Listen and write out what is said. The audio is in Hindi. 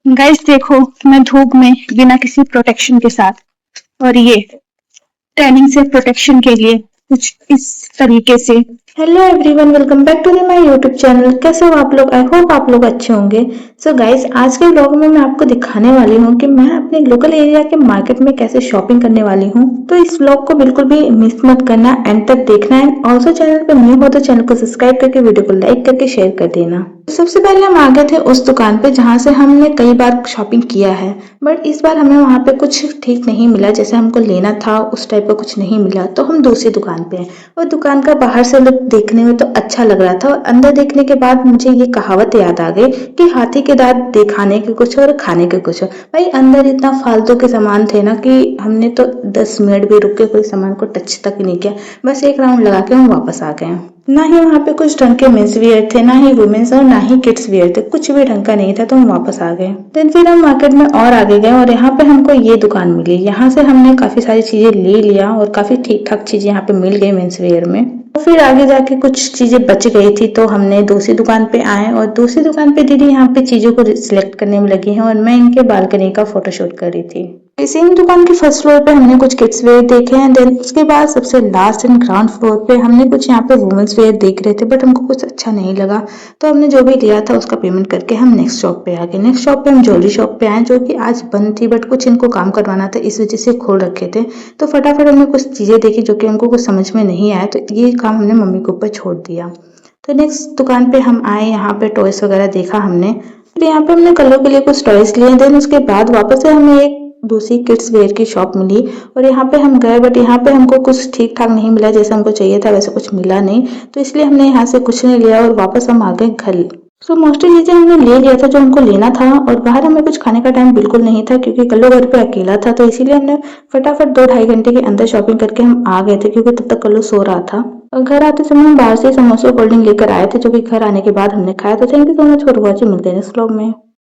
गाइस देखो, मैं धूप में बिना किसी प्रोटेक्शन के साथ, और ये टैनिंग से प्रोटेक्शन के लिए कुछ इस तरीके से। Hello everyone, welcome back to my YouTube channel. कैसे हो आप लोग? आई होप आप लोग अच्छे होंगे। सो गाइस, आज के व्लॉग में मैं आपको दिखाने वाली हूँ कि मैं अपने लोकल एरिया के मार्केट में कैसे शॉपिंग करने वाली हूँ। तो इस व्लॉग को बिल्कुल भी मिस मत करना, एंड तक देखना है। ऑल्सो चैनल पर न्यू हो तो चैनल को सब्सक्राइब करके वीडियो को लाइक करके शेयर कर देना। सबसे पहले हम आ गए थे उस दुकान पे जहाँ से हमने कई बार शॉपिंग किया है, बट इस बार हमें वहाँ पे कुछ ठीक नहीं मिला। जैसे हमको लेना था उस टाइप का कुछ नहीं मिला, तो हम दूसरी दुकान पे हैं। और दुकान का बाहर से लुक देखने में तो अच्छा लग रहा था, और अंदर देखने के बाद मुझे ये कहावत याद आ गई कि हाथी के दांत दिखाने के कुछ और खाने के कुछ और। भाई अंदर इतना फालतू के सामान थे ना कि हमने तो 10 मिनट भी रुक के कोई सामान को टच तक नहीं किया। बस एक राउंड लगा के हम वापस आ गए। ना ही वहाँ पे कुछ ढंग के मेंस वियर थे, ना ही वुमेन्स, और ना ही किड्स वियर थे। कुछ भी ढंग का नहीं था, तो हम वापस आ गए। देन फिर हम मार्केट में और आगे गए, और यहाँ पे हमको ये दुकान मिली। यहाँ से हमने काफी सारी चीजें ले लिया, और काफी ठीक ठाक चीजें यहाँ पे मिल गई मेंस वियर में। तो फिर आगे जाके कुछ चीजें बच गई थी, तो हमने दूसरी दुकान पे आए, और दूसरी दुकान पे दीदी यहाँ पे चीजों को सिलेक्ट करने में लगी हैं, और मैं इनके बालकनी का फोटोशूट कर रही थी। सेम दुकान के फर्स्ट फ्लोर पे हमने कुछ किड्स वेयर देखे हैं। देन उसके बाद सबसे लास्ट एंड ग्राउंड फ्लोर पे हमने कुछ यहाँ पे वुमेन्स वेयर देख रहे थे, बट हमको कुछ अच्छा नहीं लगा। तो हमने जो भी लिया था उसका पेमेंट करके हम नेक्स्ट शॉप पे आ गए। नेक्स्ट शॉप पे हम ज्वेलरी शॉप पे आए, जो कि आज बंद थी, बट कुछ इनको काम करवाना था, इस वजह से खोल रखे थे। तो फटाफट हमने कुछ चीजें देखी जो कि हमको कुछ समझ में नहीं आया, तो ये काम हमने मम्मी के ऊपर छोड़ दिया। तो नेक्स्ट दुकान पे हम आए, यहाँ पे टॉयस वगैरह देखा हमने। फिर यहाँ पे हमने कलर के लिए कुछ टॉयस लिए। देन उसके बाद वापस से हमें एक दूसरी किड्स वेयर की शॉप मिली, और यहाँ पे हम गए, बट यहाँ पे हमको कुछ ठीक ठाक नहीं मिला। जैसा हमको चाहिए था वैसे कुछ मिला नहीं, तो इसलिए हमने यहाँ से कुछ नहीं लिया, और वापस हम आ गए घर। सो मोस्टली चीजें हमने ले लिया था जो हमको लेना था, और बाहर हमें कुछ खाने का टाइम बिल्कुल नहीं था, क्योंकि कल्लू घर पे अकेला था। तो इसीलिए हमने फटाफट 2-2.5 घंटे के अंदर शॉपिंग करके हम आ गए थे, क्योंकि तब तक कल्लू सो रहा था। और घर आते समय हम बाहर से समोसे कोल्ड ड्रिंक लेकर आए थे, जो कि घर आने के बाद हमने खाया। तो thank you so much for watching. मिलते हैं नेक्स्ट व्लॉग में।